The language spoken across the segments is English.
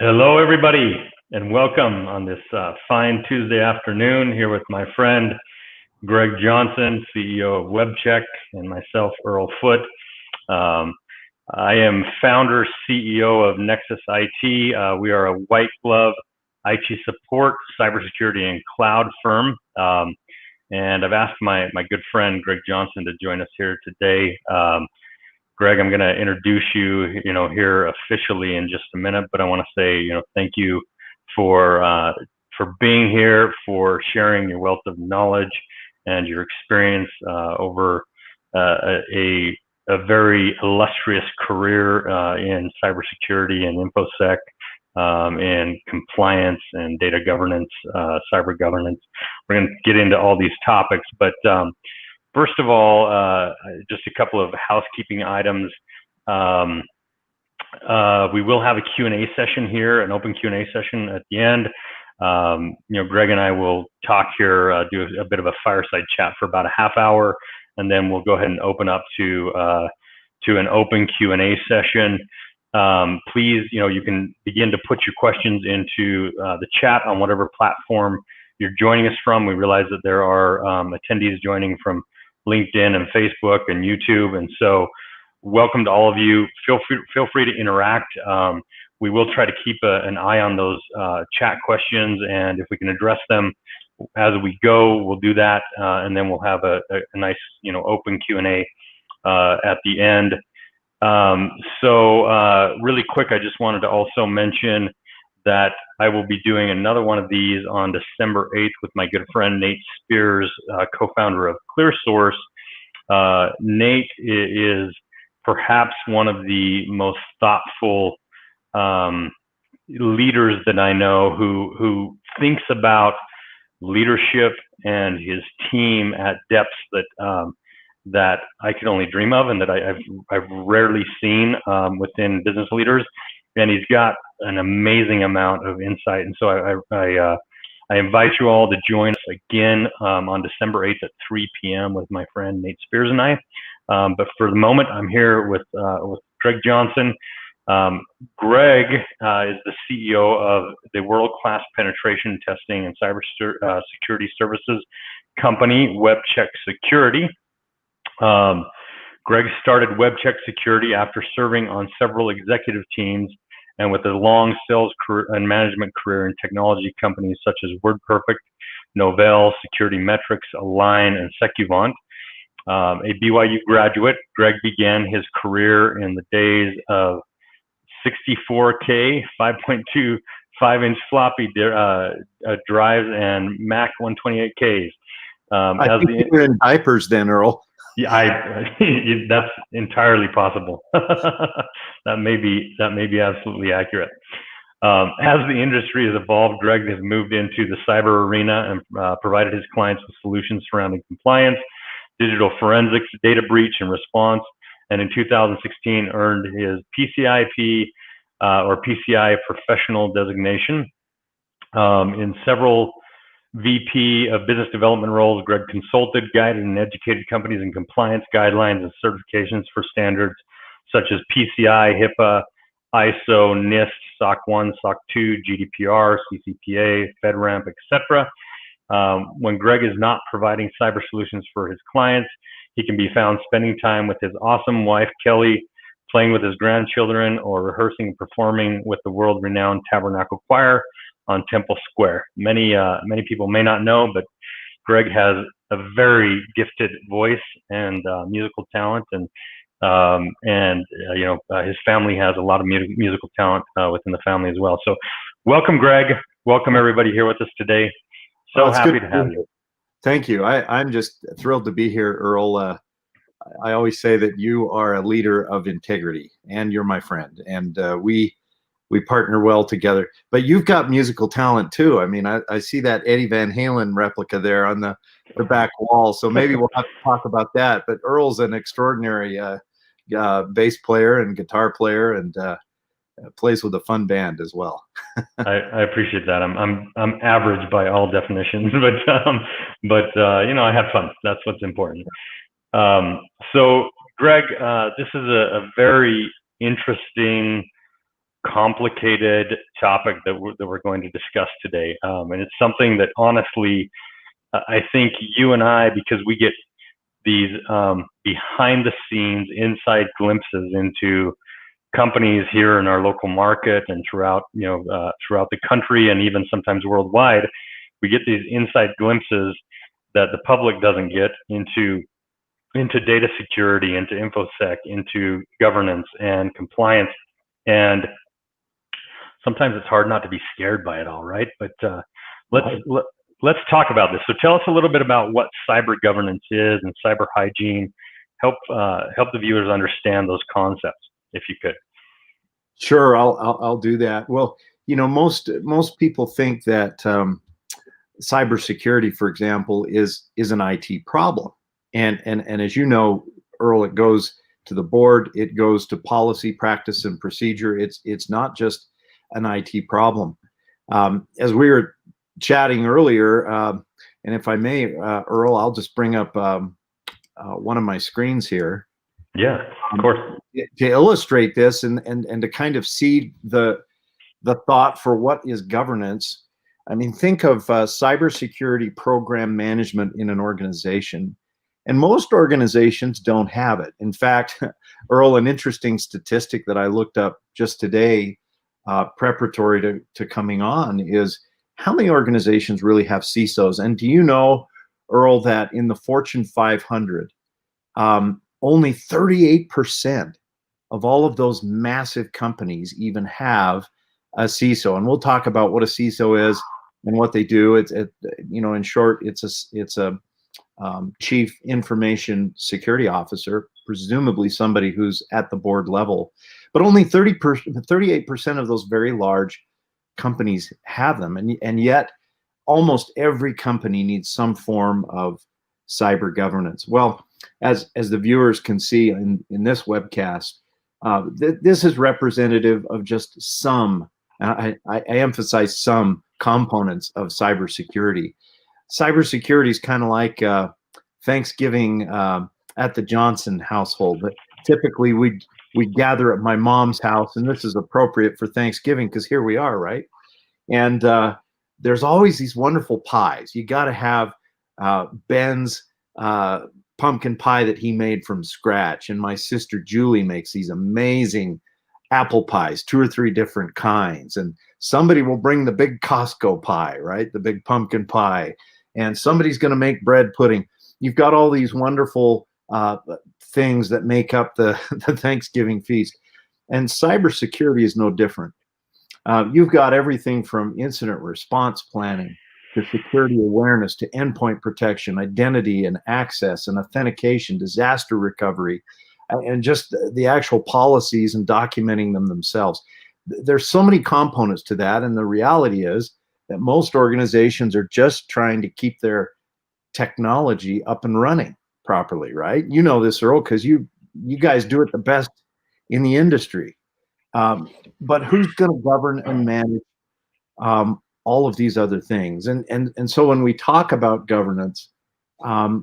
Hello, everybody, and welcome on this fine Tuesday afternoon here with my friend Greg Johnson, CEO of WebCheck, and myself, Earl Foote. Um, I am founder, CEO of Nexus IT. We are a white glove IT support, cybersecurity, and cloud firm. And I've asked my good friend Greg Johnson to join us here today. Greg, I'm going to introduce you, here officially in just a minute, but I want to say, thank you for being here, for sharing your wealth of knowledge and your experience over a very illustrious career in cybersecurity and infosec, and compliance and data governance, cyber governance. We're going to get into all these topics, but first of all, just a couple of housekeeping items. We will have a Q&A session here, an open Q&A session at the end. Greg and I will talk here, do a bit of a fireside chat for about a half hour, and then we'll go ahead and open up to an open Q&A session. Please, you can begin to put your questions into the chat on whatever platform you're joining us from. We realize that there are attendees joining from LinkedIn and Facebook and YouTube, and so welcome to all of you. Feel free to interact. We will try to keep an eye on those chat questions, and if we can address them as we go, we'll do that, and then we'll have a nice, open Q&A at the end. Really quick, I just wanted to also mention that I will be doing another one of these on December 8th with my good friend Nate Spears, co-founder of ClearSource. Nate is perhaps one of the most thoughtful leaders that I know, who thinks about leadership and his team at depths that I could only dream of, and that I've rarely seen within business leaders. And he's got an amazing amount of insight. And so I invite you all to join us again on December 8th at 3 p.m. with my friend Nate Spears and I. But for the moment, I'm here with Greg Johnson. Greg is the CEO of the world-class penetration testing and cybersecurity services company, WebCheck Security. Greg started WebCheck Security after serving on several executive teams and with a long sales career and management career in technology companies such as WordPerfect, Novell, Security Metrics, Align, and Secuvant. A BYU graduate, Greg began his career in the days of 64K, 5.2 5-inch floppy drives and Mac 128Ks. I think you were in diapers then, Earl. Yeah, that's entirely possible. That may be absolutely accurate. As the industry has evolved, Greg has moved into the cyber arena and provided his clients with solutions surrounding compliance, digital forensics, data breach and response, and in 2016 earned his PCIP or PCI professional designation. In several VP of business development roles, Greg consulted, guided, and educated companies in compliance guidelines and certifications for standards such as PCI, HIPAA, ISO, NIST, SOC 1, SOC 2, GDPR, CCPA, FedRAMP, etc. When Greg is not providing cyber solutions for his clients, he can be found spending time with his awesome wife, Kelly, playing with his grandchildren, or rehearsing and performing with the world-renowned Tabernacle Choir on Temple Square. Many people may not know, but Greg has a very gifted voice and musical talent, and his family has a lot of musical talent within the family as well. So, welcome, Greg. Welcome everybody here with us today. So happy to have you. Thank you. I'm just thrilled to be here, Earl. I always say that you are a leader of integrity, and you're my friend, and we partner well together. But you've got musical talent too. I mean, I see that Eddie Van Halen replica there on the back wall. So maybe we'll have to talk about that. But Earl's an extraordinary bass player and guitar player, and plays with a fun band as well. I appreciate that. I'm average by all definitions, but I have fun. That's what's important. So Greg, this is a very interesting complicated topic that we're going to discuss today. And it's something that honestly, I think you and I, because we get these behind the scenes inside glimpses into companies here in our local market and throughout, throughout the country and even sometimes worldwide, we get these inside glimpses that the public doesn't get into data security, into infosec, into governance and compliance. And sometimes it's hard not to be scared by it all, right? But let's talk about this. So tell us a little bit about what cyber governance is and cyber hygiene. Help the viewers understand those concepts, if you could. Sure, I'll do that. Well, most people think that cybersecurity, for example, is an IT problem, and as you know, Earl, it goes to the board, it goes to policy, practice, and procedure. It's not just an IT problem. As we were chatting earlier, and if I may, Earl, I'll just bring up one of my screens here. Yeah, of course. To illustrate this and to kind of see the thought for what is governance. I mean, think of cybersecurity program management in an organization, and most organizations don't have it. In fact, Earl, an interesting statistic that I looked up just today, preparatory to coming on, is how many organizations really have CISOs? And do you know, Earl, that in the Fortune 500, only 38% of all of those massive companies even have a CISO? And we'll talk about what a CISO is and what they do. In short, it's a chief information security officer, presumably somebody who's at the board level. But only 38% of those very large companies have them, and yet almost every company needs some form of cyber governance. Well, as the viewers can see in this webcast, this is representative of just some, I emphasize some, components of cybersecurity. Cybersecurity is kind of like Thanksgiving at the Johnson household. But typically we gather at my mom's house, and this is appropriate for Thanksgiving because here we are, right? And there's always these wonderful pies. You got to have Ben's pumpkin pie that he made from scratch, and my sister Julie makes these amazing apple pies, 2 or 3 different kinds, and somebody will bring the big Costco pie, right, the big pumpkin pie, and somebody's going to make bread pudding. You've got all these wonderful things that make up the Thanksgiving feast, and cybersecurity is no different. You've got everything from incident response planning to security awareness to endpoint protection, identity and access and authentication, disaster recovery, and just the actual policies and documenting them themselves. There's so many components to that, and the reality is that most organizations are just trying to keep their technology up and running properly, right? You know this, Earl, because you guys do it the best in the industry. But who's going to govern and manage all of these other things? And so when we talk about governance,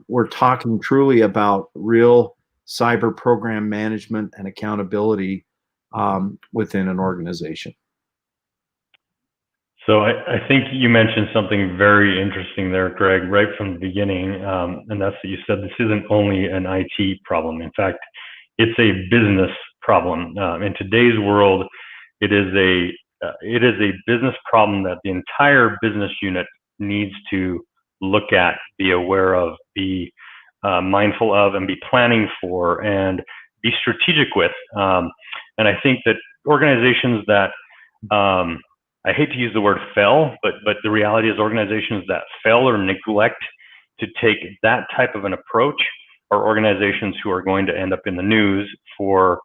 we're talking truly about real cyber program management and accountability within an organization. So I think you mentioned something very interesting there, Greg, right from the beginning, and that's that you said this isn't only an IT problem. In fact, it's a business problem. In today's world, it is a business problem that the entire business unit needs to look at, be aware of, be mindful of, and be planning for, and be strategic with. And I think that organizations that I hate to use the word fail, but the reality is organizations that fail or neglect to take that type of an approach are organizations who are going to end up in the news for,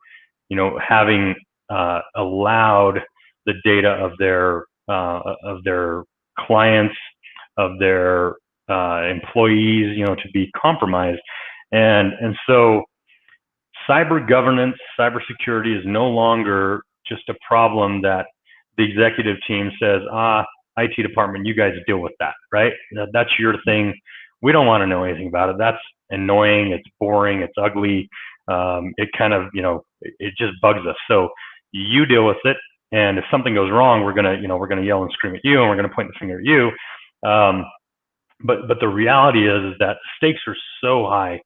having allowed the data of their clients, of their employees, to be compromised. And so cyber governance, cybersecurity is no longer just a problem that the executive team says, IT department, you guys deal with that, right? That's your thing. We don't want to know anything about it. That's annoying. It's boring. It's ugly. It kind of, it just bugs us. So you deal with it. And if something goes wrong, we're gonna yell and scream at you, and we're gonna point the finger at you. Um, but the reality is that stakes are so high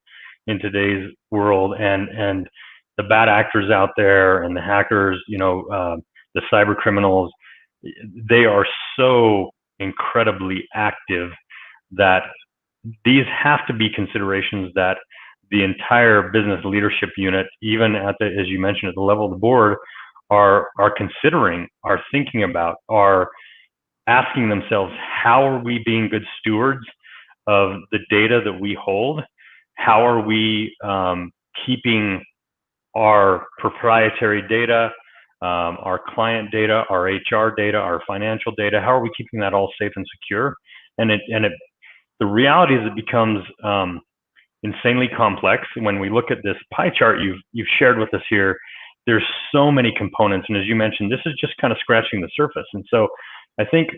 in today's world, and the bad actors out there and the hackers, the cyber criminals, they are so incredibly active that these have to be considerations that the entire business leadership unit, even at the, as you mentioned, at the level of the board, are considering, are thinking about, are asking themselves, how are we being good stewards of the data that we hold? How are we keeping our proprietary data, our client data, our HR data, our financial data? How are we keeping that all safe and secure? And the reality is it becomes insanely complex. When we look at this pie chart you've shared with us here, there's so many components, and as you mentioned, this is just kind of scratching the surface. And so I think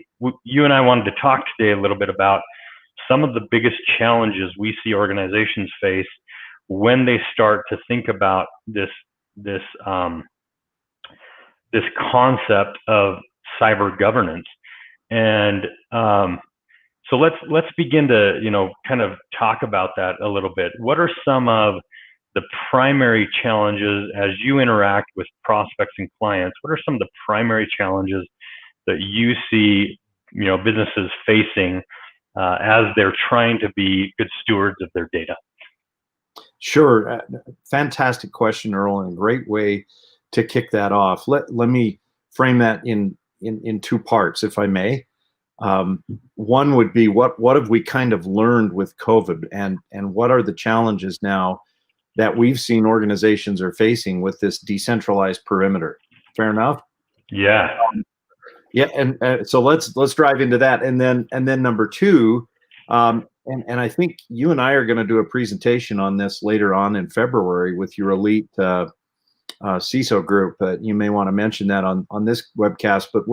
you and I wanted to talk today a little bit about some of the biggest challenges we see organizations face when they start to think about this concept of cyber governance. And so let's begin to kind of talk about that a little bit. What are some of the primary challenges as you interact with prospects and clients? What are some of the primary challenges that you see businesses facing as they're trying to be good stewards of their data? Sure. Fantastic question, Earl, and a great way to kick that off. Let me frame that in two parts, if I may. One would be what have we kind of learned with COVID, and what are the challenges now that we've seen organizations are facing with this decentralized perimeter? Fair enough? Yeah. Yeah, and so let's drive into that, and then number two, and I think you and I are going to do a presentation on this later on in February with your elite CISO group. You may want to mention that on this webcast, but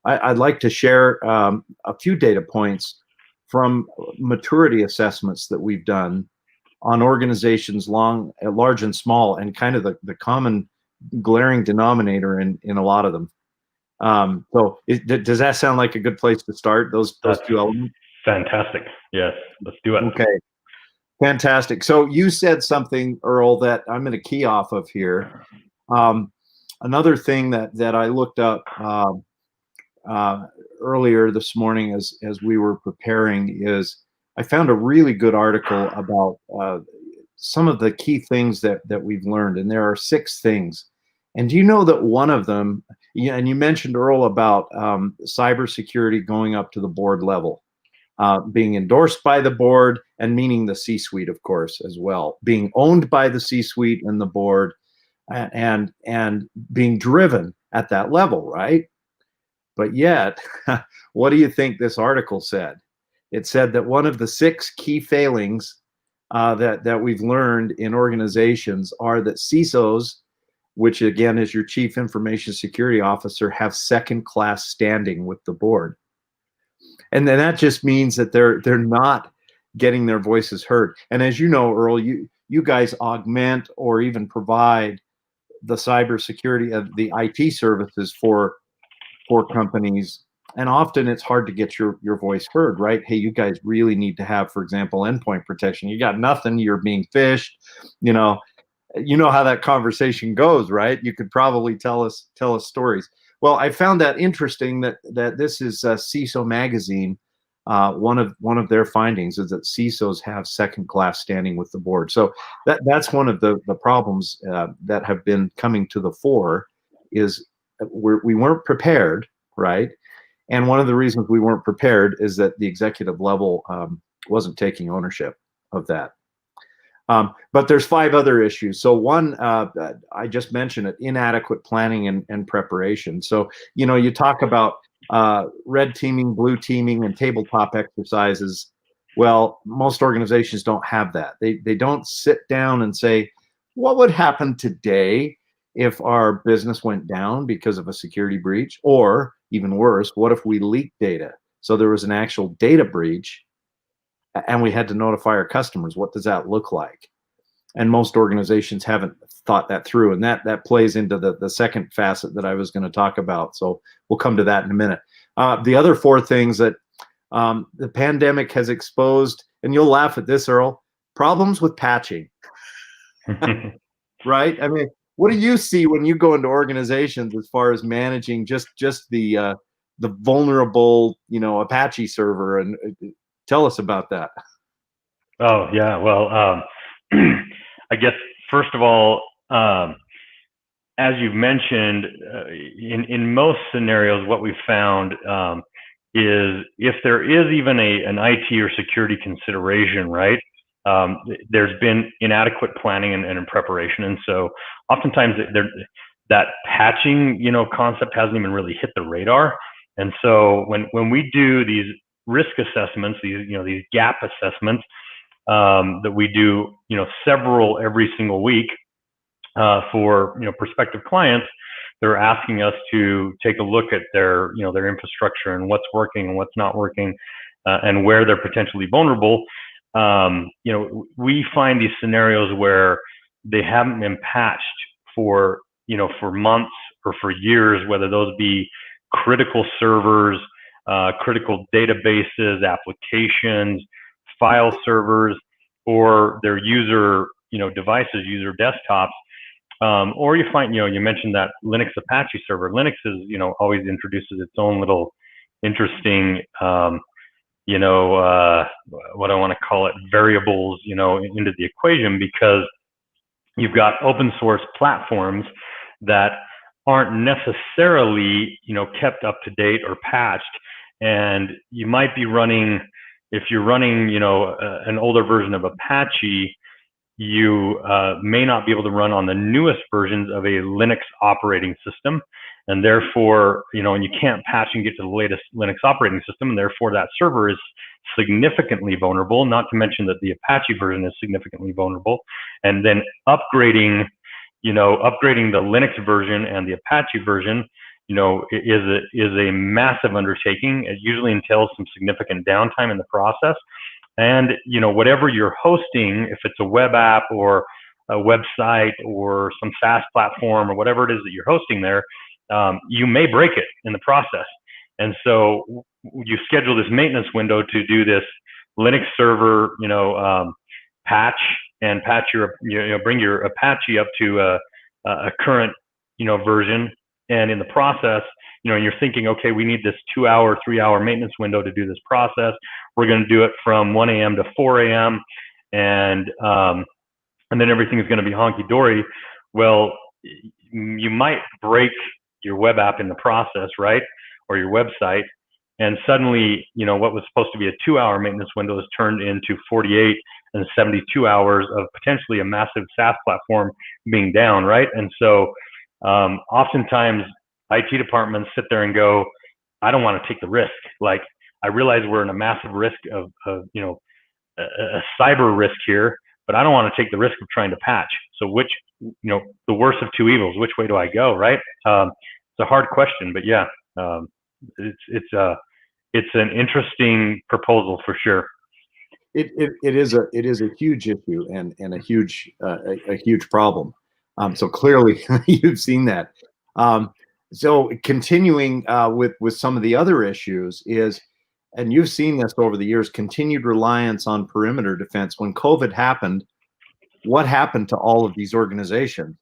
I'd like to share a few data points from maturity assessments that we've done on organizations large and small, and kind of the common glaring denominator in a lot of them. So does that sound like a good place to start, those two elements? Fantastic. Yes, let's do it. Okay, fantastic. So you said something, Earl, that I'm going to key off of here. Another thing that I looked up earlier this morning as we were preparing is I found a really good article about some of the key things that we've learned, and there are 6 things. And do you know that one of them, and you mentioned, Earl, about cybersecurity going up to the board level, being endorsed by the board, and meaning the C-suite, of course, as well, being owned by the C-suite and the board, and being driven at that level, right? But yet, what do you think this article said? It said that one of the 6 key failings that we've learned in organizations are that CISOs, which again is your Chief Information Security Officer, have second-class standing with the board. And then that just means that they're not getting their voices heard. And as you know, Earl, you guys augment or even provide the cybersecurity of the IT services for companies, and often it's hard to get your voice heard, right? Hey, you guys really need to have, for example, endpoint protection. You got nothing, you're being phished, you know how that conversation goes, right? You could probably tell us stories. Well, I found that interesting that this is CISO magazine. One of their findings is that CISOs have second-class standing with the board. So that's one of the problems that have been coming to the fore, is we weren't prepared, right? And one of the reasons we weren't prepared is that the executive level wasn't taking ownership of that. But there's 5 other issues. So one, I just mentioned it, inadequate planning and preparation. So, you talk about red teaming, blue teaming, and tabletop exercises. Well, most organizations don't have that. They don't sit down and say, what would happen today if our business went down because of a security breach? Or even worse, what if we leaked data? So there was an actual data breach and we had to notify our customers. What does that look like? and most organizations haven't thought that through, and that plays into the second facet that I was going to talk about. So we'll come to that in a minute. The other four things that the pandemic has exposed, and you'll laugh at this, Earl, problems with patching. Right? I mean, what do you see when you go into organizations as far as managing just the vulnerable, Apache server? And tell us about that. Oh yeah, well, I guess first of all, as you've mentioned, in most scenarios, what we've found is if there is even an IT or security consideration, right? There's been inadequate planning and preparation, and so oftentimes that patching, concept hasn't even really hit the radar. And so when we do these risk assessments, these gap assessments that we do, several every single week for prospective clients, they're asking us to take a look at their infrastructure and what's working and what's not working, and where they're potentially vulnerable. We find these scenarios where they haven't been patched for months or for years, whether those be critical servers, critical databases, applications, file servers, or their user devices, user desktops. Or you find, you mentioned that Linux Apache server. Linux is, always introduces its own little interesting, what I want to call it, variables, into the equation, because you've got open source platforms that aren't necessarily, kept up to date or patched. And you might be running, if you're running, an older version of Apache, you may not be able to run on the newest versions of a Linux operating system, and therefore, and you can't patch and get to the latest Linux operating system, and therefore that server is significantly vulnerable, not to mention that the Apache version is significantly vulnerable. And then upgrading the Linux version and the Apache version, is a massive undertaking. It usually entails some significant downtime in the process. And, whatever you're hosting, if it's a web app or a website or some SaaS platform or whatever it is that you're hosting there, you may break it in the process. And so you schedule this maintenance window to do this Linux server, patch and patch bring your Apache up to a current, version. And in the process, you're thinking, okay, we need this 2-hour, 3-hour maintenance window to do this process. We're going to do it from 1 a.m. to 4 a.m. And then everything is going to be honky-dory. Well, you might break your web app in the process, right? Or your website. And suddenly, what was supposed to be a 2-hour maintenance window is turned into 48 and 72 hours of potentially a massive SaaS platform being down, right? And so oftentimes IT departments sit there and go, I don't want to take the risk. Like, I realize we're in a massive risk of a cyber risk here, but I don't want to take the risk of trying to patch. So which, the worst of two evils, which way do I go, right? It's a hard question, but yeah, it's an interesting proposal for sure. It is a huge issue and a huge problem. So clearly you've seen that. So continuing with some of the other issues is, and you've seen this over the years, continued reliance on perimeter defense. When COVID happened, what happened to all of these organizations?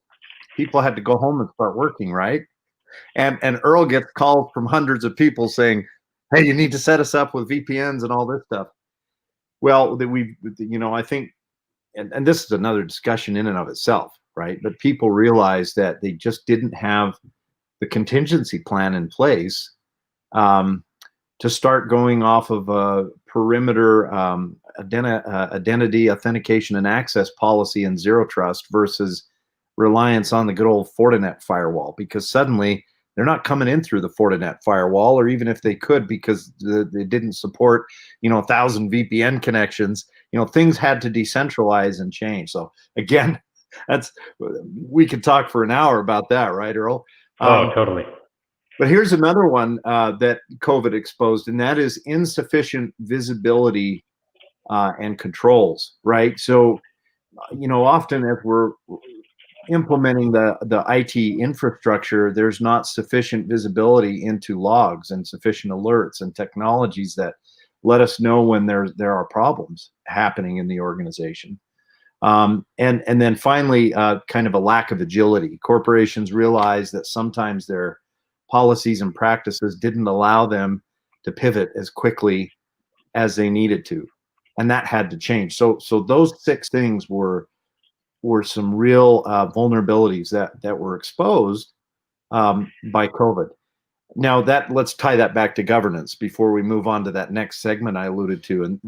People had to go home and start working, right? And Earl gets calls from hundreds of people saying, hey, you need to set us up with VPNs and all this stuff. Well, I think, and this is another discussion in and of itself, right? But people realized that they just didn't have the contingency plan in place to start going off of a perimeter identity, authentication, and access policy and zero trust versus reliance on the good old Fortinet firewall, because suddenly they're not coming in through the Fortinet firewall, or even if they could, because they didn't support 1,000 VPN connections. Things had to decentralize and change. So again, we could talk for an hour about that, right, Earl? Oh, totally. But here's another one that COVID exposed, and that is insufficient visibility and controls, right? So often as we're implementing the IT infrastructure, there's not sufficient visibility into logs and sufficient alerts and technologies that let us know when there are problems happening in the organization. And then finally, kind of a lack of agility. Corporations realize that sometimes their policies and practices didn't allow them to pivot as quickly as they needed to, and that had to change. So those 6 things were some real vulnerabilities that were exposed by COVID. Now let's tie that back to governance before we move on to that next segment I alluded to, and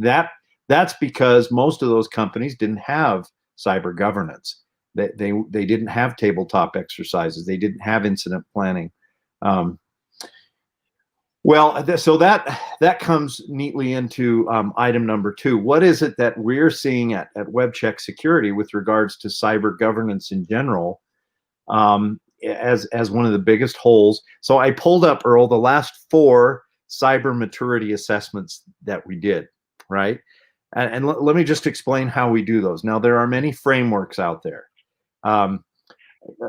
that's because most of those companies didn't have cyber governance. They didn't have tabletop exercises. They didn't have incident planning. So that comes neatly into item number 2. What is it that we're seeing at WebCheck Security with regards to cyber governance in general as one of the biggest holes? So I pulled up, Earl, the last 4 cyber maturity assessments that we did, right? And let me just explain how we do those. Now, there are many frameworks out there.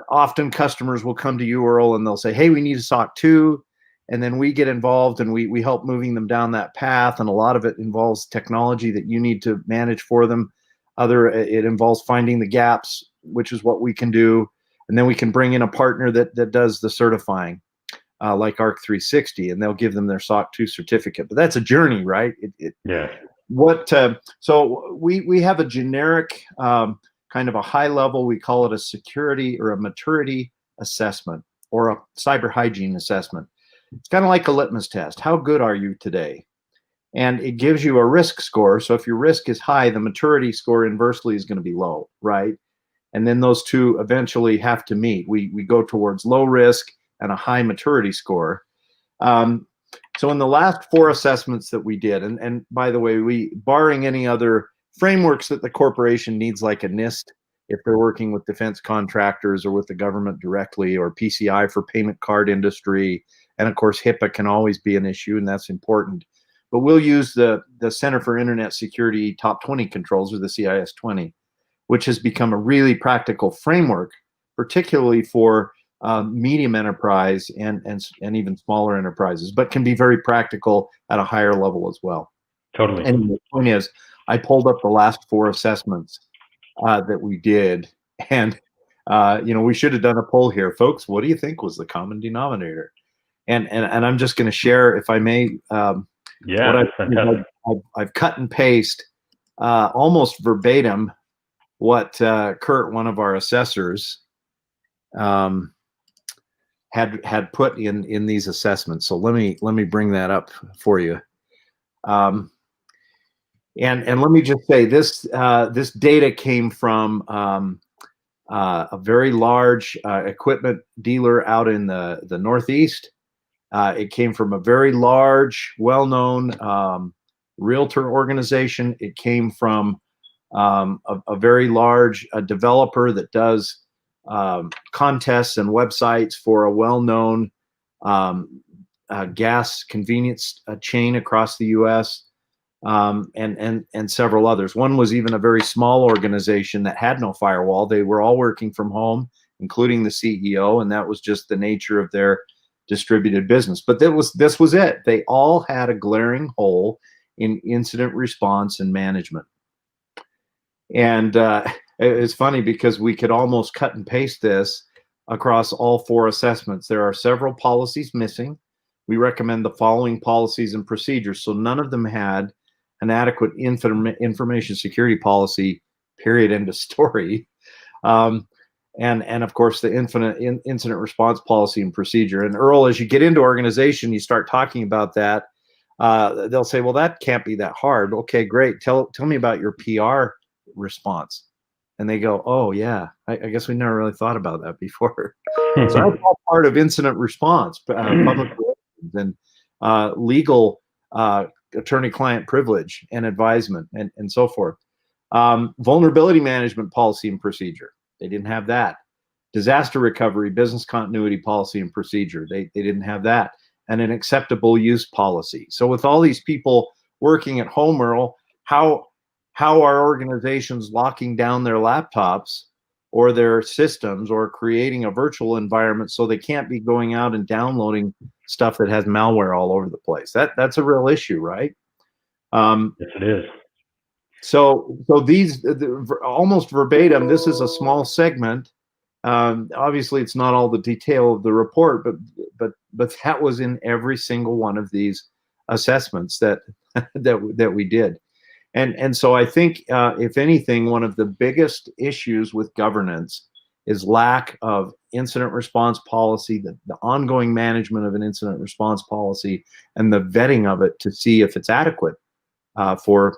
Often customers will come to you, Earl, and they'll say, hey, we need a SOC 2. And then we get involved and we help moving them down that path. And a lot of it involves technology that you need to manage for them. It involves finding the gaps, which is what we can do. And then we can bring in a partner that does the certifying, like ARC360, and they'll give them their SOC 2 certificate. But that's a journey, right? Yeah. So we have a generic kind of a high level, we call it a security or a maturity assessment or a cyber hygiene assessment. It's kind of like a litmus test. How good are you today? And it gives you a risk score. So if your risk is high, the maturity score inversely is going to be low, right? And then those two eventually have to meet. We go towards low risk and a high maturity score. So in the last 4 assessments that we did, and by the way, barring any other frameworks that the corporation needs, like a NIST, if they're working with defense contractors or with the government directly, or PCI for payment card industry, and of course HIPAA can always be an issue, and that's important. But we'll use the Center for Internet Security Top 20 Controls, or the CIS 20, which has become a really practical framework, particularly for medium enterprise and even smaller enterprises, but can be very practical at a higher level as well. Totally. And the point is, I pulled up the last 4 assessments that we did, and we should have done a poll here, folks. What do you think was the common denominator? And I'm just going to share, if I may. Yeah, fantastic. I've cut and paste almost verbatim what Kurt, one of our assessors, had put in these assessments. So let me bring that up for you. And let me just say this data came from a very large equipment dealer out in the Northeast. It came from a very large, well-known realtor organization. It came from a very large developer that does contests and websites for a well-known gas convenience chain across the U.S. And several others. One was even a very small organization that had no firewall. They were all working from home, including the CEO, and that was just the nature of their distributed business. But this was it. They all had a glaring hole in incident response and management. And it's funny because we could almost cut and paste this across all 4 assessments. There are several policies missing. We recommend the following policies and procedures. So none of them had an adequate information security policy, period, end of story. And of course, the incident response policy and procedure. And Earl, as you get into organization, you start talking about that. They'll say, well, that can't be that hard. Okay, great. Tell me about your PR response. And they go, oh, yeah, I guess we never really thought about that before. So that's all part of incident response, public relations, and legal attorney-client privilege and advisement, and so forth. Vulnerability management policy and procedure. They didn't have that. Disaster recovery, business continuity policy and procedure. They didn't have that. And an acceptable use policy. So with all these people working at home, Earl, how how are organizations locking down their laptops or their systems or creating a virtual environment so they can't be going out and downloading stuff that has malware all over the place? That's a real issue, right? Yes, it is. So these almost verbatim. This is a small segment. Obviously, it's not all the detail of the report, but that was in every single one of these assessments that that we did. And so I think, if anything, one of the biggest issues with governance is lack of incident response policy, the ongoing management of an incident response policy, and the vetting of it to see if it's adequate for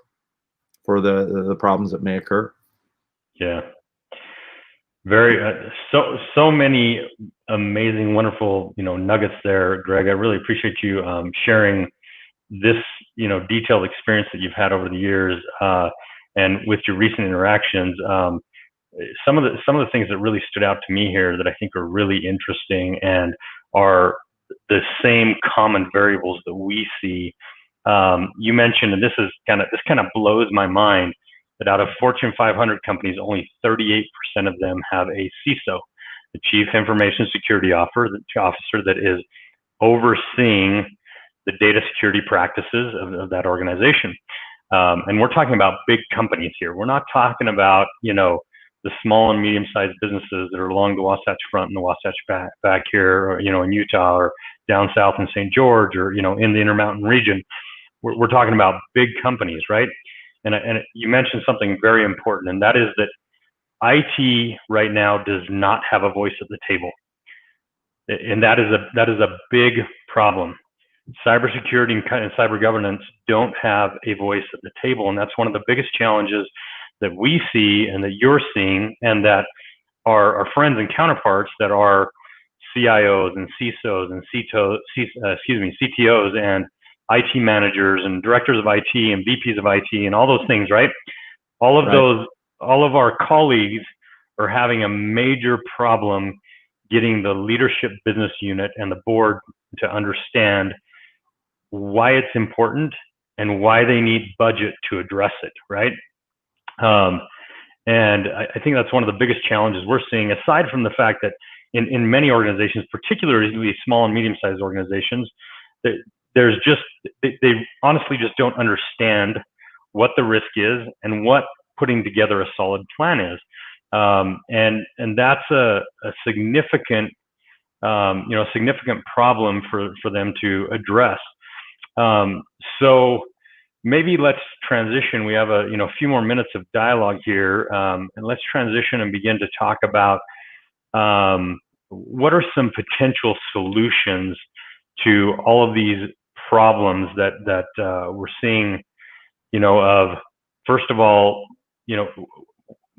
the problems that may occur. Yeah. Very so many amazing, wonderful, nuggets there, Greg. I really appreciate you sharing this, detailed experience that you've had over the years, and with your recent interactions. Some of the things that really stood out to me here that I think are really interesting and are the same common variables that we see. You mentioned, and this kind of blows my mind, that out of Fortune 500 companies, only 38% of them have a CISO, the Chief Information Security Officer, that is overseeing the data security practices of that organization. And we're talking about big companies here. We're not talking about, the small and medium-sized businesses that are along the Wasatch Front and the Wasatch back here, or, in Utah, or down south in St. George, or, in the Intermountain region. We're talking about big companies, right? And you mentioned something very important, and that is that IT right now does not have a voice at the table, and that is a big problem. Cybersecurity and cyber governance don't have a voice at the table, and that's one of the biggest challenges that we see and that you're seeing, and that our friends and counterparts that are CIOs and CISOs and CTOs and IT managers and directors of IT and VPs of IT and all those things, right? All of our colleagues are having a major problem getting the leadership business unit and the board to understand why it's important and why they need budget to address it, right? And I think that's one of the biggest challenges we're seeing, aside from the fact that in many organizations, particularly small and medium-sized organizations, they honestly just don't understand what the risk is and what putting together a solid plan is. And that's a significant, significant problem for them to address. So maybe let's transition. We have a few more minutes of dialogue here, and let's transition and begin to talk about what are some potential solutions to all of these problems that we're seeing. Of, first of all,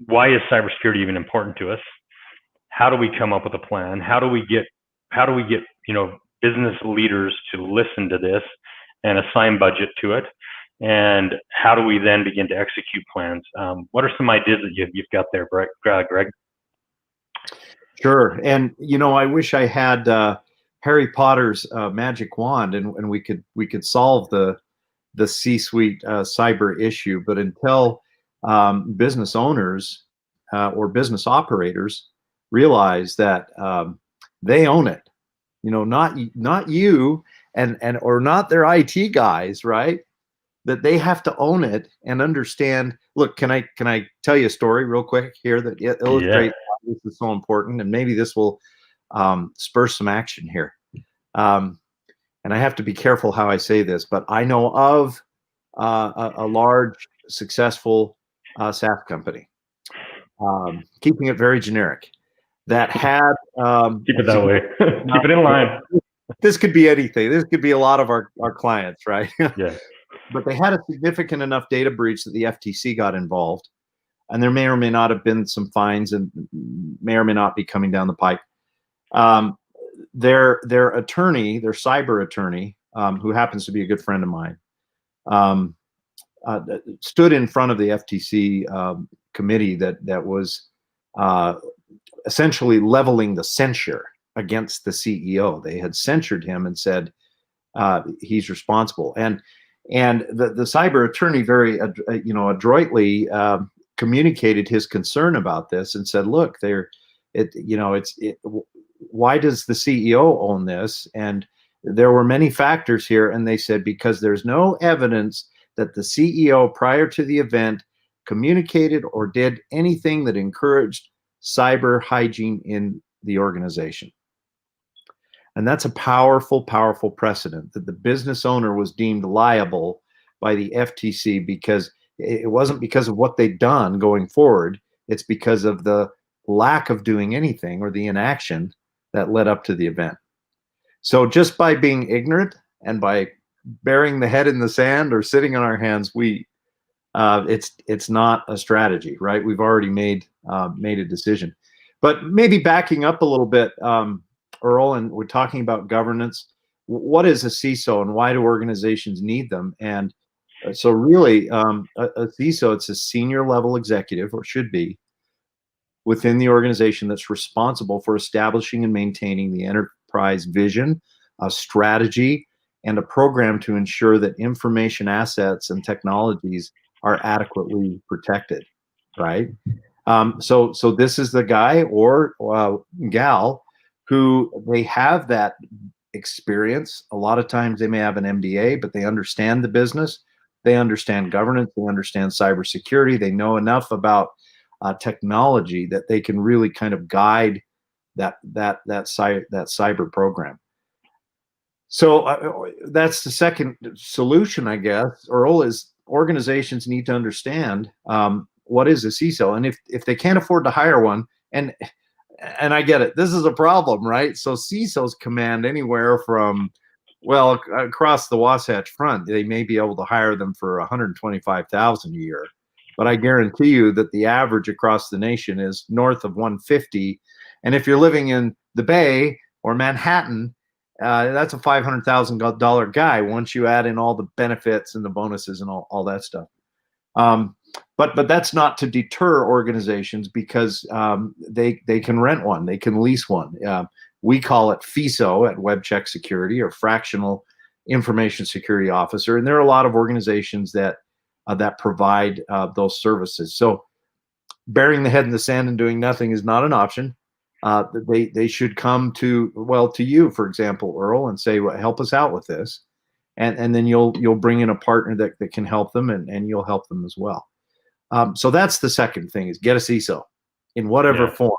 why is cybersecurity even important to us? How do we come up with a plan? How do we get business leaders to listen to this and assign budget to it? And how do we then begin to execute plans? What are some ideas that you've got there, Greg? Sure. And I wish I had Harry Potter's magic wand, and we could solve the C-suite cyber issue. But until business owners or business operators realize that they own it, not you or not their IT guys, right? That they have to own it and understand. Look, can I tell you a story real quick here that illustrates why this is so important, and maybe this will spur some action here. And I have to be careful how I say this, but I know of a large, successful SaaS company, keeping it very generic, that had keep it that way. Keep it in line. This could be anything. This could be a lot of our clients, right? Yeah. But they had a significant enough data breach that the FTC got involved, and there may or may not have been some fines, and may or may not be coming down the pipe. Their attorney, their cyber attorney, who happens to be a good friend of mine, stood in front of the FTC committee that was essentially leveling the censure against the CEO. They had censured him and said he's responsible. And And the cyber attorney very adroitly communicated his concern about this and said, look, why does the CEO own this? And there were many factors here, and they said because there's no evidence that the CEO prior to the event communicated or did anything that encouraged cyber hygiene in the organization. And that's a powerful, powerful precedent that the business owner was deemed liable by the FTC because it wasn't because of what they'd done going forward. It's because of the lack of doing anything or the inaction that led up to the event. So just by being ignorant and by burying the head in the sand or sitting on our hands, it's not a strategy, right? We've already made a decision. But maybe backing up a little bit, Earl, and we're talking about governance. What is a CISO and why do organizations need them? And so really, a CISO, it's a senior level executive, or should be, within the organization that's responsible for establishing and maintaining the enterprise vision, a strategy, and a program to ensure that information assets and technologies are adequately protected, right? So this is the guy or gal who they have that experience. A lot of times they may have an MBA, but they understand the business, they understand governance, they understand cybersecurity, they know enough about technology that they can really kind of guide that cyber program. So that's the second solution, I guess, Earl, is organizations need to understand what is a CISO, and if they can't afford to hire one, and I get it, this is a problem, right? So CISOs command anywhere from, well, across the Wasatch Front, they may be able to hire them for $125,000 a year, but I guarantee you that the average across the nation is north of 150. And if you're living in the Bay or Manhattan, that's a $500,000 guy once you add in all the benefits and the bonuses and all that stuff. But that's not to deter organizations because they can rent one, they can lease one. We call it FISO at WebCheck Security, or Fractional Information Security Officer, and there are a lot of organizations that provide those services. So burying the head in the sand and doing nothing is not an option. They should come to you, for example, Earl, and say, well, help us out with this. And then you'll bring in a partner that can help them, and you'll help them as well. So that's the second thing, is get a CISO in whatever form.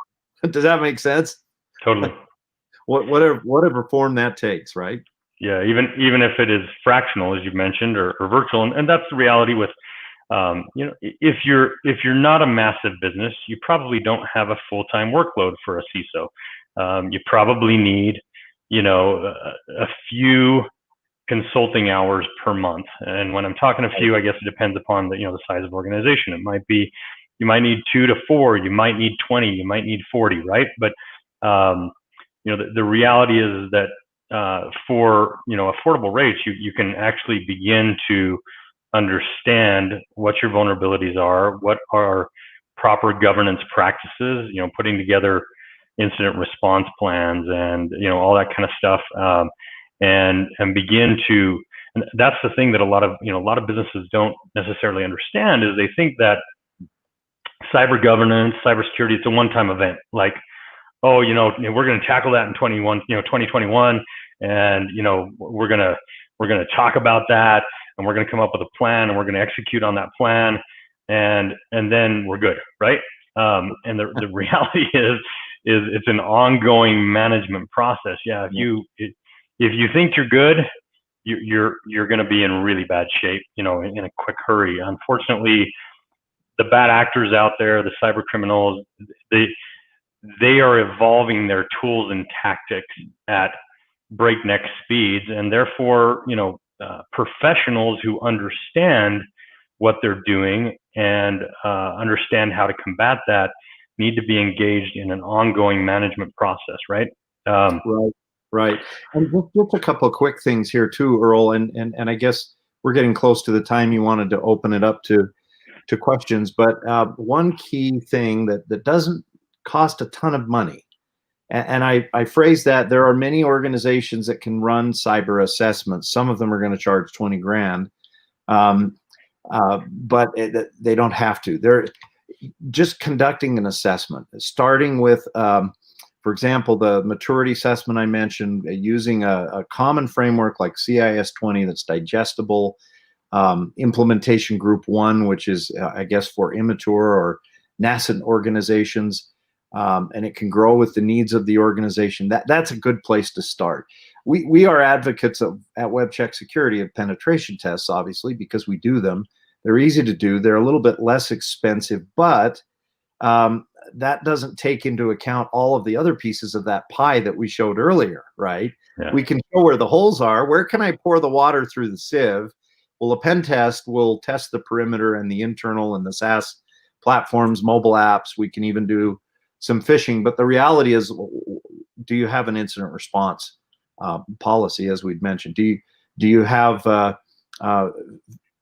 Does that make sense? Totally. Whatever form that takes, right? Yeah, even if it is fractional, as you mentioned, or virtual, and that's the reality with, if you're not a massive business, you probably don't have a full-time workload for a CISO. You probably need, a few consulting hours per month. And when I'm talking a few, I guess it depends upon the size of organization. It might be, you might need 2 to 4, you might need 20, you might need 40, right? But the reality is that for affordable rates, you can actually begin to understand what your vulnerabilities are, what are proper governance practices, putting together incident response plans and all that kind of stuff, and begin to. And that's the thing that a lot of businesses don't necessarily understand, is they think that cyber governance, cybersecurity, it's a one-time event. Like, oh, we're going to tackle that in 2021, and we're going to talk about that, and we're going to come up with a plan, and we're going to execute on that plan, and then we're good, right? And the reality is it's an ongoing management process. Yeah, if you think you're good, you're going to be in really bad shape, in a quick hurry. Unfortunately, the bad actors out there, the cyber criminals, they are evolving their tools and tactics at breakneck speeds, and therefore, professionals who understand what they're doing and understand how to combat that need to be engaged in an ongoing management process, right? Right. And just a couple of quick things here too, Earl, and I guess we're getting close to the time you wanted to open it up to questions, but one key thing that doesn't cost a ton of money, and I phrase that, there are many organizations that can run cyber assessments. Some of them are going to charge 20 grand. Um, but they don't have to. They're just conducting an assessment, starting with, for example, the maturity assessment I mentioned, using a common framework like CIS-20 that's digestible, implementation group 1, which is, I guess, for immature or nascent organizations, and it can grow with the needs of the organization. That's a good place to start. We are advocates at WebCheck Security of penetration tests, obviously, because we do them. They're easy to do. They're a little bit less expensive, but that doesn't take into account all of the other pieces of that pie that we showed earlier, right? Yeah. We can show where the holes are. Where can I pour the water through the sieve? Well, a pen test will test the perimeter and the internal and the SaaS platforms, mobile apps. We can even do some phishing. But the reality is, do you have an incident response policy, as we'd mentioned? Do you have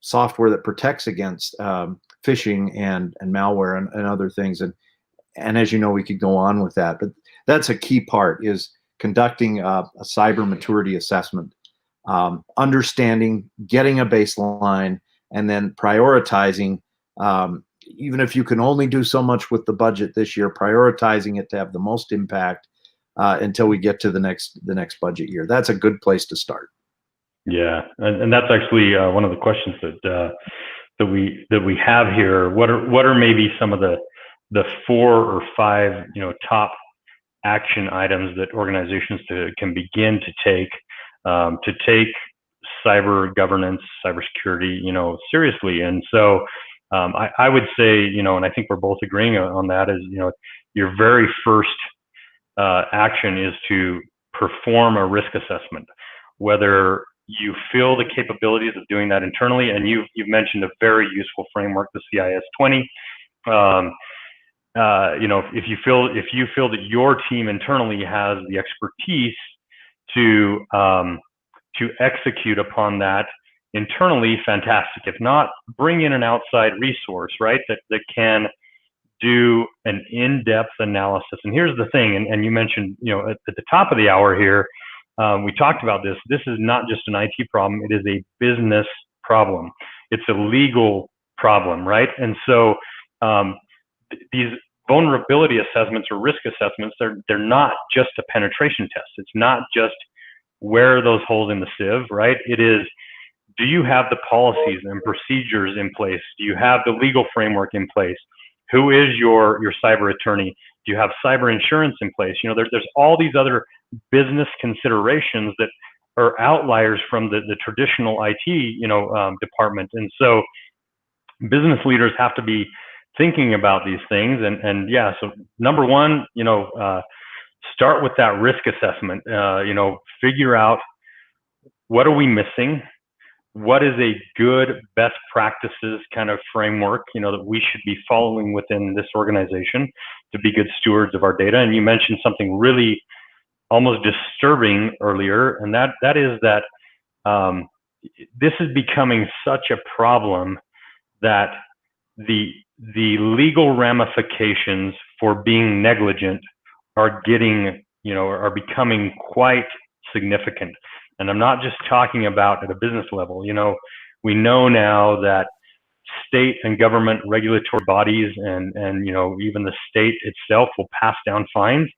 software that protects against phishing and malware and other things? And as you know, we could go on with that, but that's a key part, is conducting a cyber maturity assessment, understanding, getting a baseline, and then prioritizing. Even if you can only do so much with the budget this year, prioritizing it to have the most impact until we get to the next budget year. That's a good place to start. Yeah, and that's actually one of the questions that we have here. What are maybe some of the 4 or 5 top action items that organizations can begin to take cyber governance, cybersecurity, seriously? And so I would say, and I think we're both agreeing on that, is your very first action is to perform a risk assessment, whether you feel the capabilities of doing that internally. And you've mentioned a very useful framework, the CIS-20. If you feel that your team internally has the expertise to execute upon that internally, fantastic. If not, bring in an outside resource, right? That can do an in-depth analysis. And here's the thing, and you mentioned, at the top of the hour here, we talked about this. This is not just an IT problem. It is a business problem. It's a legal problem, right? And so these vulnerability assessments or risk assessments, they're not just a penetration test. It's not just where are those holes in the sieve, right? It is, do you have the policies and procedures in place? Do you have the legal framework in place? Who is your cyber attorney? Do you have cyber insurance in place? There's all these other business considerations that are outliers from the traditional IT, department. And so business leaders have to be thinking about these things. And yeah, so number one, start with that risk assessment. Figure out, what are we missing? What is a good best practices kind of framework, that we should be following within this organization to be good stewards of our data? And you mentioned something really almost disturbing earlier, and that is that this is becoming such a problem that the legal ramifications for being negligent are becoming quite significant. And I'm not just talking about at a business level. We know now that state and government regulatory bodies and even the state itself will pass down fines,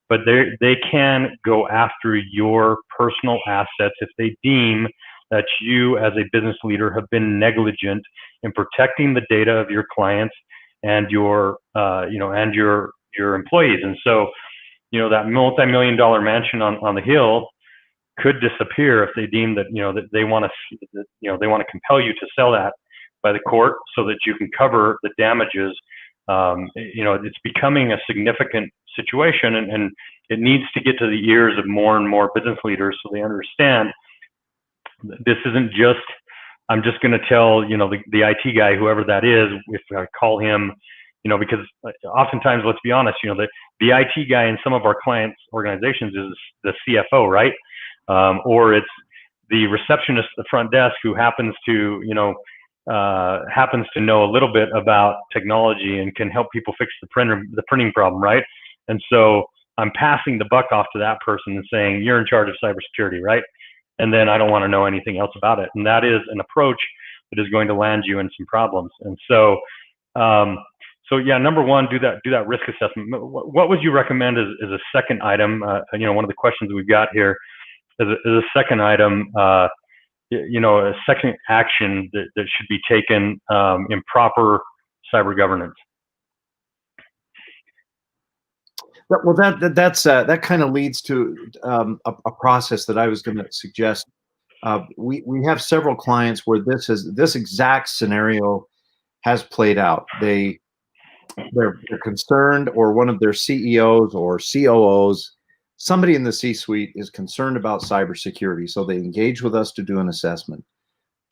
but they can go after your personal assets if they deem that you as a business leader have been negligent in protecting the data of your clients and your employees. And so, that multi-million-dollar mansion on the hill could disappear if they deem that that they want to compel you to sell that by the court so that you can cover the damages. It's becoming a significant situation, and it needs to get to the ears of more and more business leaders so they understand this isn't just, I'm just going to tell the IT guy, whoever that is, if I call him, because oftentimes, let's be honest, the IT guy in some of our clients' organizations is the CFO, right? Or it's the receptionist at the front desk who happens to know a little bit about technology and can help people fix the printing problem, right? And so I'm passing the buck off to that person and saying, you're in charge of cybersecurity, right? And then I don't want to know anything else about it. And that is an approach that is going to land you in some problems. And so, so yeah, number one, do that risk assessment. What would you recommend as a second item? One of the questions we've got here is a second item. A second action that should be taken in proper cyber governance. Well, that kind of leads to a process that I was going to suggest. We have several clients where this exact scenario has played out. They're concerned, or one of their CEOs or COOs, somebody in the C-suite is concerned about cybersecurity, so they engage with us to do an assessment.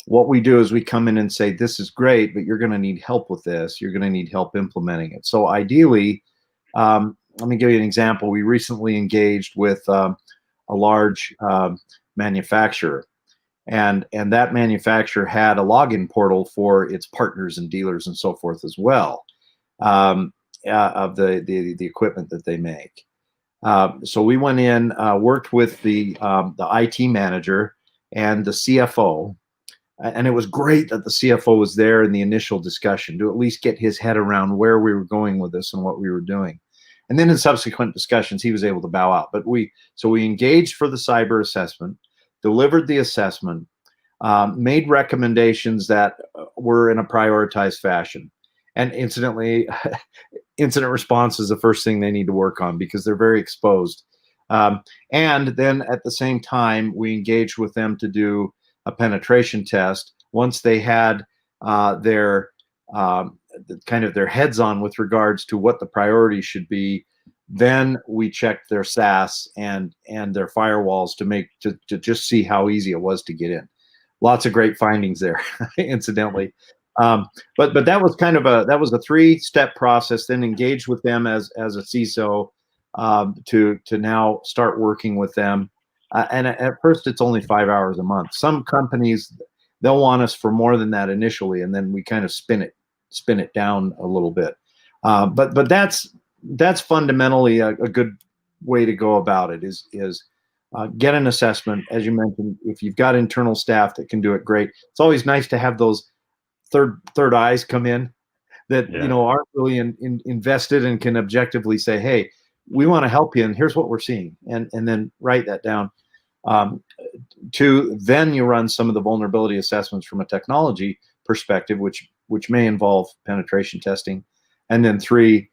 What we do is we come in and say, this is great, but you're going to need help with this. You're going to need help implementing it. So ideally, let me give you an example. We recently engaged with a large manufacturer, and that manufacturer had a login portal for its partners and dealers and so forth as well, of the equipment that they make. So we went in, worked with the IT manager and the CFO, and it was great that the CFO was there in the initial discussion to at least get his head around where we were going with this and what we were doing. And then in subsequent discussions, he was able to bow out. But we engaged for the cyber assessment, delivered the assessment, made recommendations that were in a prioritized fashion. And incidentally, incident response is the first thing they need to work on because they're very exposed. And then at the same time, we engaged with them to do a penetration test. Once they had their kind of their heads on with regards to what the priorities should be, then we checked their SaaS and their firewalls to just see how easy it was to get in. Lots of great findings there, incidentally. But that was kind of a 3-step process. Then engage with them as a CISO to now start working with them. And at first, it's only 5 hours a month. Some companies, they'll want us for more than that initially, and then we kind of spin it down a little bit. But that's fundamentally a good way to go about it. Is get an assessment. As you mentioned, if you've got internal staff that can do it, great. It's always nice to have those third eyes come in that aren't really invested and can objectively say, hey, we want to help you, and here's what we're seeing, and then write that down. Then you run some of the vulnerability assessments from a technology perspective, which may involve penetration testing, and then 3,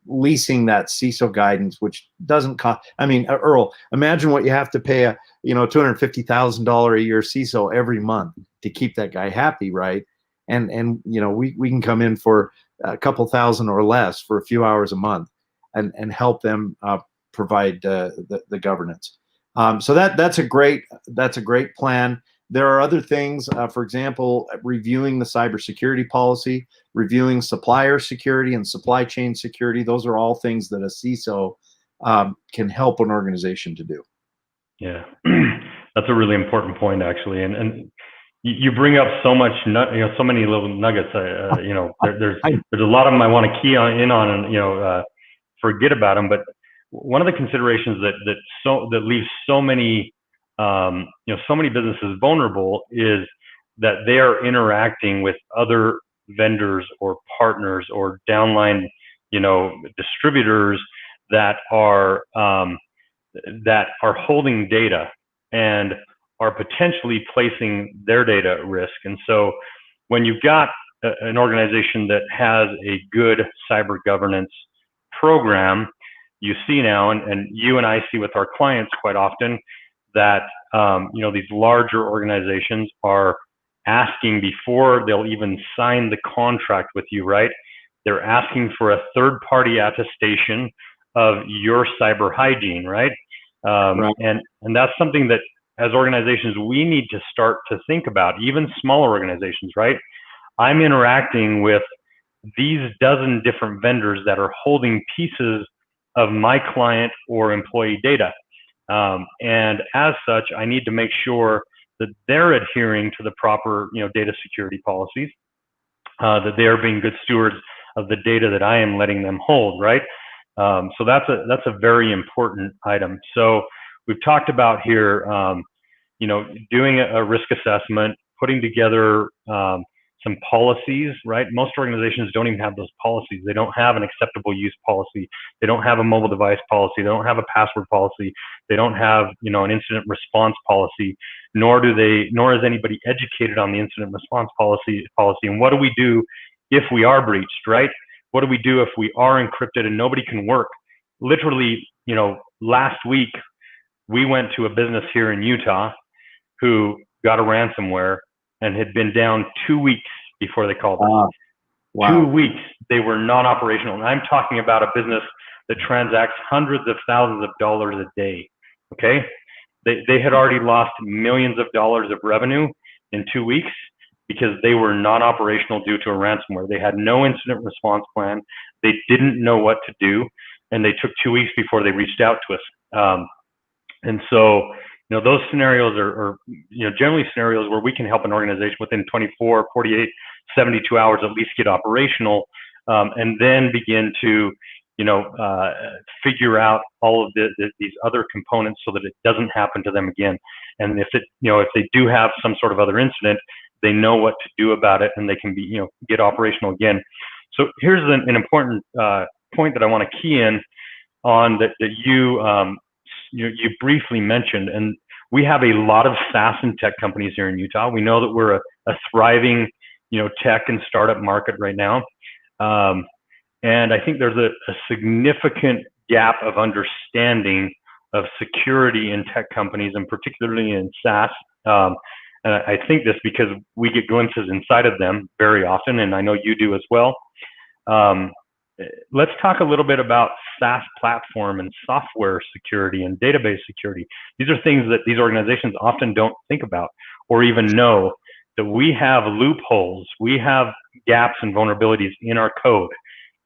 leasing that CISO guidance, which doesn't cost. I mean, Earl, imagine what you have to pay a $250,000 a year CISO every month to keep that guy happy, right? And we can come in for a couple thousand or less for a few hours a month and help them provide the governance. So that's a great plan. There are other things, for example, reviewing the cybersecurity policy, reviewing supplier security and supply chain security. Those are all things that a CISO can help an organization to do. Yeah, that's a really important point, actually, and you bring up so much, so many little nuggets. There's a lot of them I want to key in on, and forget about them. But one of the considerations that leaves so many so many businesses vulnerable is that they are interacting with other vendors or partners or downline distributors that are holding data and are potentially placing their data at risk. And so when you've got an organization that has a good cyber governance program, you see now, and you and I see with our clients quite often, that these larger organizations are asking before they'll even sign the contract with you, right? They're asking for a third-party attestation of your cyber hygiene, right? Right. And that's something that as organizations we need to start to think about, even smaller organizations, right? I'm interacting with these dozen different vendors that are holding pieces of my client or employee data. And as such, I need to make sure that they're adhering to the proper, data security policies, that they are being good stewards of the data that I am letting them hold, right? So that's a very important item. So we've talked about here, doing a risk assessment, putting together some policies, right? Most organizations don't even have those policies. They don't have an acceptable use policy. They don't have a mobile device policy. They don't have a password policy. They don't have, an incident response policy, nor is anybody educated on the incident response policy. And what do we do if we are breached, right? What do we do if we are encrypted and nobody can work? Literally, last week, we went to a business here in Utah who got a ransomware and had been down 2 weeks before they called us. Wow. 2 weeks, they were non-operational. And I'm talking about a business that transacts hundreds of thousands of dollars a day, okay? They had already lost millions of dollars of revenue in 2 weeks because they were non-operational due to a ransomware. They had no incident response plan. They didn't know what to do, and they took 2 weeks before they reached out to us. And so, those scenarios are generally scenarios where we can help an organization within 24, 48, 72 hours at least get operational, and then begin to, figure out all of these other components so that it doesn't happen to them again. And if they do have some sort of other incident, they know what to do about it, and they can be, get operational again. So here's an important point that I want to key in on that you briefly mentioned, and we have a lot of SaaS and tech companies here in Utah. We know that we're a thriving, tech and startup market right now, and I think there's a significant gap of understanding of security in tech companies, and particularly in SaaS. And I think this because we get glimpses inside of them very often, and I know you do as well. Let's talk a little bit about SaaS platform and software security and database security. These are things that these organizations often don't think about or even know, that we have loopholes, we have gaps and vulnerabilities in our code,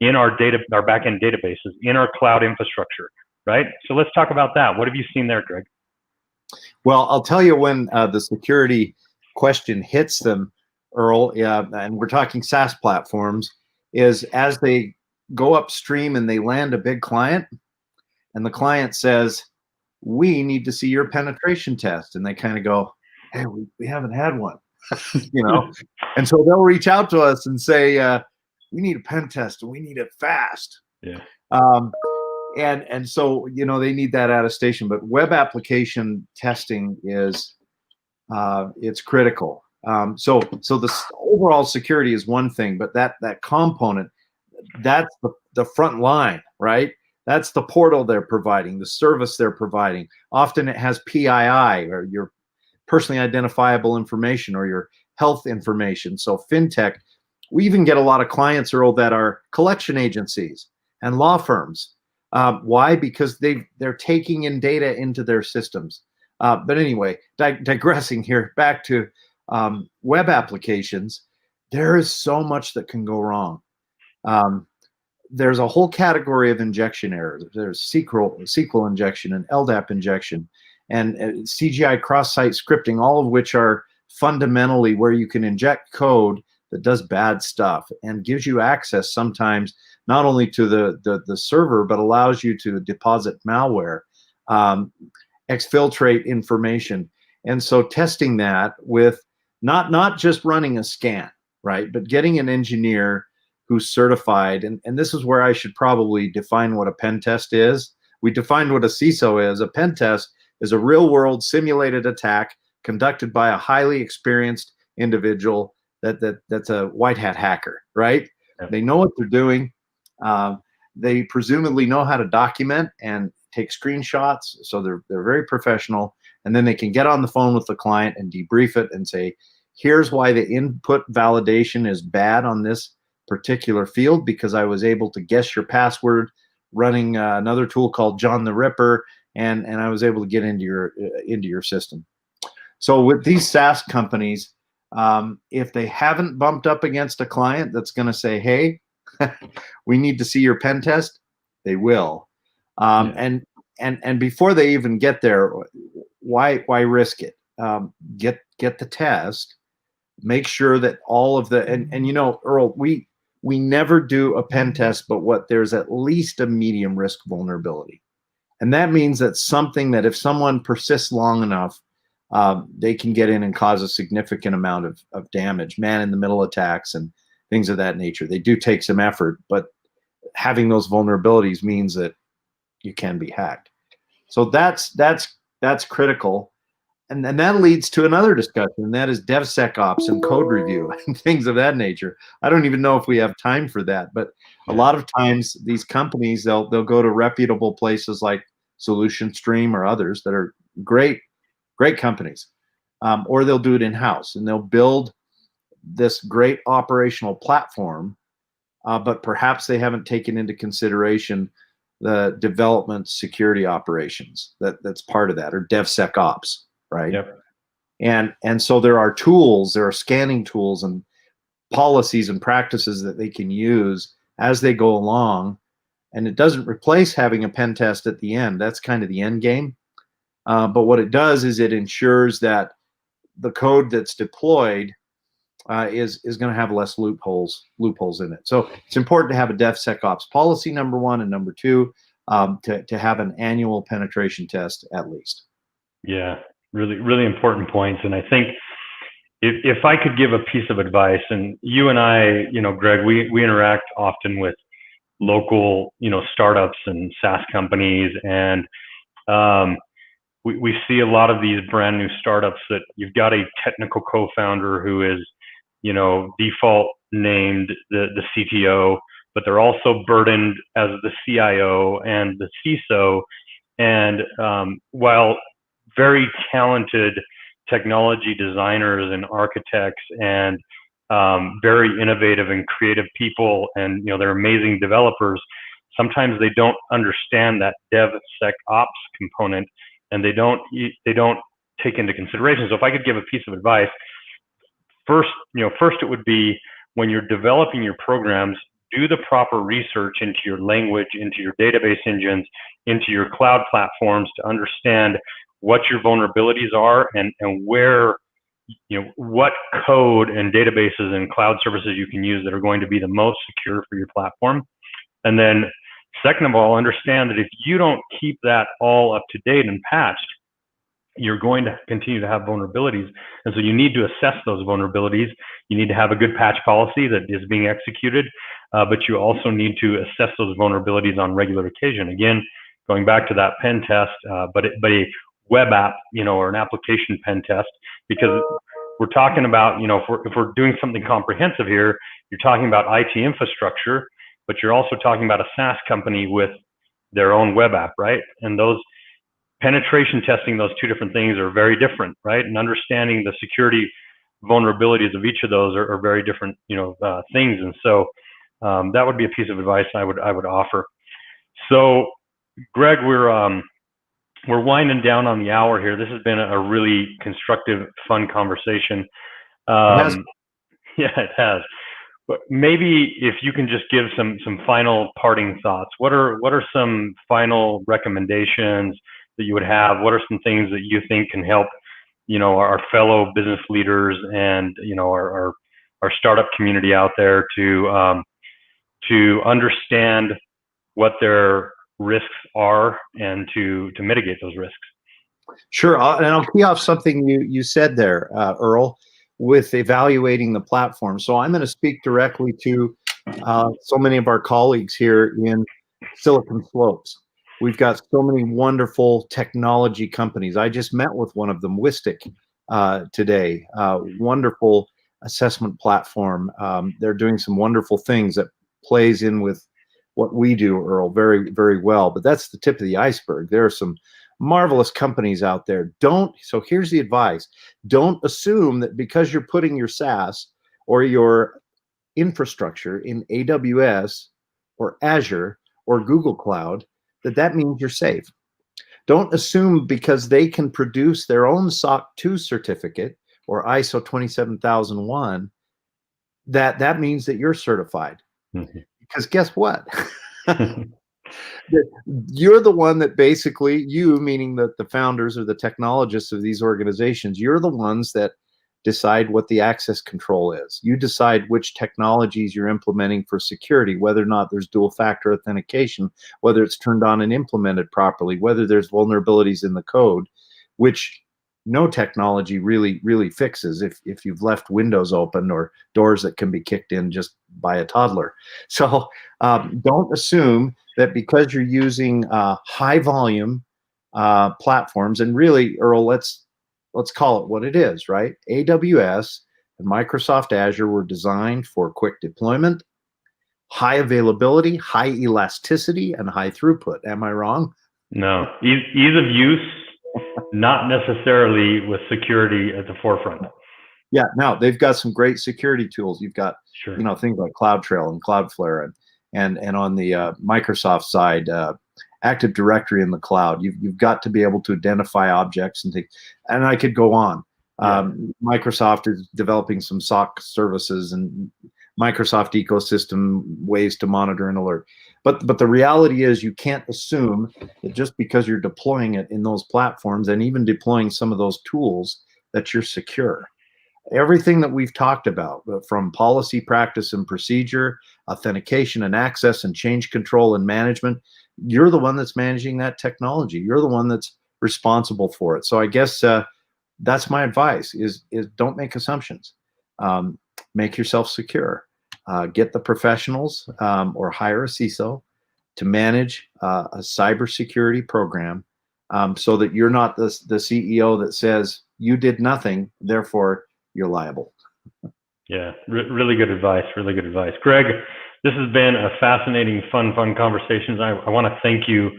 in our backend databases, in our cloud infrastructure, right? So let's talk about that. What have you seen there, Greg? Well, I'll tell you when the security question hits them, Earl, and we're talking SaaS platforms, is as they go upstream and they land a big client, and the client says, we need to see your penetration test. And they kind of go, hey, we haven't had one, And so they'll reach out to us and say, we need a pen test and we need it fast. Yeah. And so, they need that attestation, but web application testing is, it's critical. So the overall security is one thing, but that component, that's the front line, right? That's the portal they're providing, the service they're providing. Often it has PII, or your personally identifiable information, or your health information. So fintech, we even get a lot of clients, Earl, that are collection agencies and law firms. Why? Because they're taking in data into their systems. But anyway, digressing here, back to web applications, there is so much that can go wrong. There's a whole category of injection errors. There's SQL injection and LDAP injection and CGI cross-site scripting, all of which are fundamentally where you can inject code that does bad stuff and gives you access sometimes not only to the server, but allows you to deposit malware, exfiltrate information. And so testing that with not just running a scan, right, but getting an engineer who's certified. And this is where I should probably define what a pen test is. We defined what a CISO is. A pen test is a real world simulated attack conducted by a highly experienced individual that's a white hat hacker, right? Yeah. They know what they're doing. They presumably know how to document and take screenshots. So they're very professional. And then they can get on the phone with the client and debrief it and say, here's why the input validation is bad on this particular field, because I was able to guess your password running another tool called John the Ripper, and I was able to get into your system. So with these SaaS companies, if they haven't bumped up against a client that's going to say, hey, we need to see your pen test, they will. And before they even get there, why risk it? Get the test, make sure that all of the, and Earl, we never do a pen test, but there's at least a medium risk vulnerability. And that means that something that if someone persists long enough, they can get in and cause a significant amount of damage, man-in-the-middle attacks and things of that nature. They do take some effort, but having those vulnerabilities means that you can be hacked. So that's critical. And that leads to another discussion, and that is DevSecOps and code review and things of that nature. I don't even know if we have time for that, but a lot of times these companies, they'll go to reputable places like Solution Stream or others that are great companies, or they'll do it in-house, and they'll build this great operational platform, but perhaps they haven't taken into consideration the development security operations that's part of that, or DevSecOps. Right. Yep. And so there are tools, there are scanning tools and policies and practices that they can use as they go along. And it doesn't replace having a pen test at the end. That's kind of the end game. But what it does is it ensures that the code that's deployed is going to have less loopholes in it. So it's important to have a DevSecOps policy, number one, and number two, to have an annual penetration test at least. Yeah. Really, really important points. And I think if I could give a piece of advice, and you and I, Greg, we interact often with local, startups and SaaS companies, and we see a lot of these brand new startups that you've got a technical co-founder who is, default named the CTO, but they're also burdened as the CIO and the CISO. And while very talented technology designers and architects and very innovative and creative people, and they're amazing developers, sometimes they don't understand that DevSecOps component, and they don't take into consideration. So if I could give a piece of advice, first it would be, when you're developing your programs, do the proper research into your language, into your database engines, into your cloud platforms, to understand what your vulnerabilities are, and where, what code and databases and cloud services you can use that are going to be the most secure for your platform. And then second of all, understand that if you don't keep that all up to date and patched, you're going to continue to have vulnerabilities. And so you need to assess those vulnerabilities. You need to have a good patch policy that is being executed, but you also need to assess those vulnerabilities on regular occasion. Again, going back to that pen test, but a web app, or an application pen test, because we're talking about, if we're doing something comprehensive here, you're talking about IT infrastructure, but you're also talking about a SaaS company with their own web app, right? And those penetration testing, those two different things are very different, right? And understanding the security vulnerabilities of each of those are very different, things. And so that would be a piece of advice I would offer. So, Greg, we're winding down on the hour here. This has been a really constructive, fun conversation. Yeah, it has. But maybe if you can just give some final parting thoughts. What are some final recommendations that you would have? What are some things that you think can help, our fellow business leaders and, our startup community out there to understand what their risks are and to mitigate those risks? Sure, and I'll key off something you said there, Earl, with evaluating the platform. So I'm going to speak directly to so many of our colleagues here in Silicon Slopes. We've got so many wonderful technology companies. I just met with one of them, Wistic, today. Wonderful assessment platform. They're doing some wonderful things that plays in with what we do, Earl, very, very well. But that's the tip of the iceberg. There are some marvelous companies out there. So here's the advice. Don't assume that because you're putting your SaaS or your infrastructure in AWS or Azure or Google Cloud, that means you're safe. Don't assume because they can produce their own SOC 2 certificate or ISO 27001 that means that you're certified. Mm-hmm. Because guess what? You're the one that basically, you, meaning the founders or the technologists of these organizations, you're the ones that decide what the access control is. You decide which technologies you're implementing for security, whether or not there's dual factor authentication, whether it's turned on and implemented properly, whether there's vulnerabilities in the code, which no technology really fixes if you've left windows open or doors that can be kicked in just by a toddler. So don't assume that because you're using high volume platforms, and really, Earl, let's call it what it is, right? AWS and Microsoft Azure were designed for quick deployment, high availability, high elasticity, and high throughput. Am I wrong? No, ease of use, not necessarily with security at the forefront. Yeah, now they've got some great security tools. You've got, Sure. things like CloudTrail and Cloudflare, and on the Microsoft side, Active Directory in the cloud. You've got to be able to identify objects and things. And I could go on. Yeah. Microsoft is developing some SOC services and Microsoft ecosystem ways to monitor and alert. But the reality is, you can't assume that just because you're deploying it in those platforms and even deploying some of those tools that you're secure. Everything that we've talked about, from policy, practice, and procedure, authentication and access, and change control and management, you're the one that's managing that technology. You're the one that's responsible for it. So I guess that's my advice: is don't make assumptions. Make yourself secure. Get the professionals or hire a CISO to manage a cybersecurity program, so that you're not the CEO that says you did nothing, therefore you're liable. Yeah, really good advice. Really good advice, Greg. This has been a fascinating, fun conversation. I want to thank you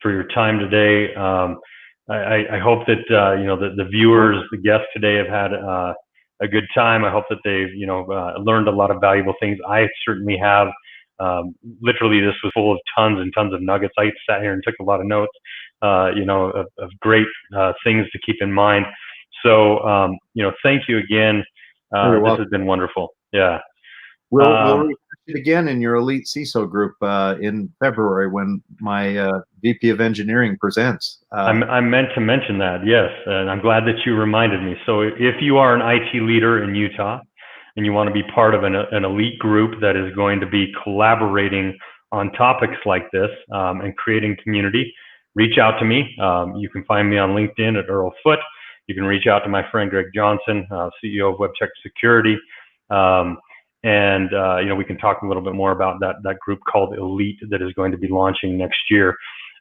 for your time today. I hope that the viewers, the guests today, have had a good time. I hope that they've learned a lot of valuable things. I certainly have. Literally, this was full of tons and tons of nuggets. I sat here and took a lot of notes, of great things to keep in mind. So, thank you again. This has been wonderful. Yeah. We'll repeat it again in your elite CISO group in February when my VP of Engineering presents. I meant to mention that, yes, and I'm glad that you reminded me. So if you are an IT leader in Utah and you want to be part of an elite group that is going to be collaborating on topics like this and creating community, reach out to me. You can find me on LinkedIn at Earl Foote. You can reach out to my friend Greg Johnson, CEO of WebCheck Security. And we can talk a little bit more about that group called Elite that is going to be launching next year.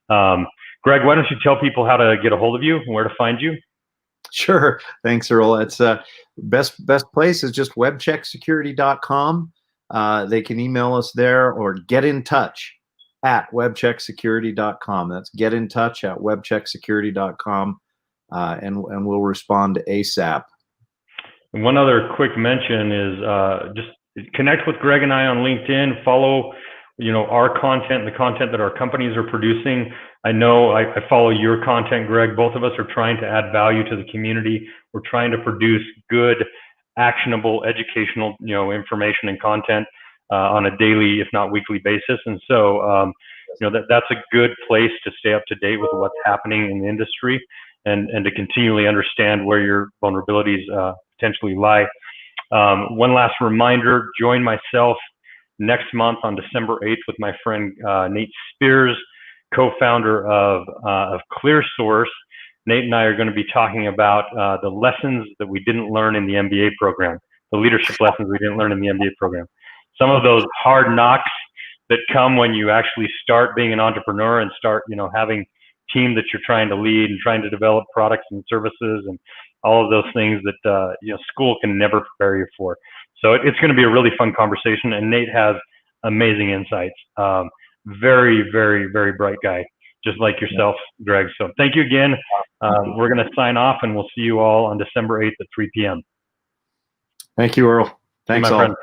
Greg, why don't you tell people how to get a hold of you and where to find you? Sure. Thanks, Earl. It's best place is just webchecksecurity.com. They can email us there or get in touch at webchecksecurity.com. That's get in touch at webchecksecurity.com. And we'll respond ASAP. And one other quick mention is just connect with Greg and I on LinkedIn. Follow, our content, the content that our companies are producing. I know I follow your content, Greg. Both of us are trying to add value to the community. We're trying to produce good, actionable, educational, information and content on a daily, if not weekly basis. And so, that's a good place to stay up to date with what's happening in the industry. And to continually understand where your vulnerabilities potentially lie. One last reminder, join myself next month on December 8th with my friend Nate Spears, co-founder of ClearSource. Nate and I are going to be talking about the lessons that we didn't learn in the MBA program, the leadership lessons we didn't learn in the MBA program. Some of those hard knocks that come when you actually start being an entrepreneur and start, having team that you're trying to lead and trying to develop products and services and all of those things that school can never prepare you for. So it's going to be a really fun conversation, and Nate has amazing insights. Very, very, very bright guy, just like yourself, Greg. So thank you again. We're going to sign off, and we'll see you all on December 8th at 3 p.m. Thank you, Earl. Thanks, my all. friend.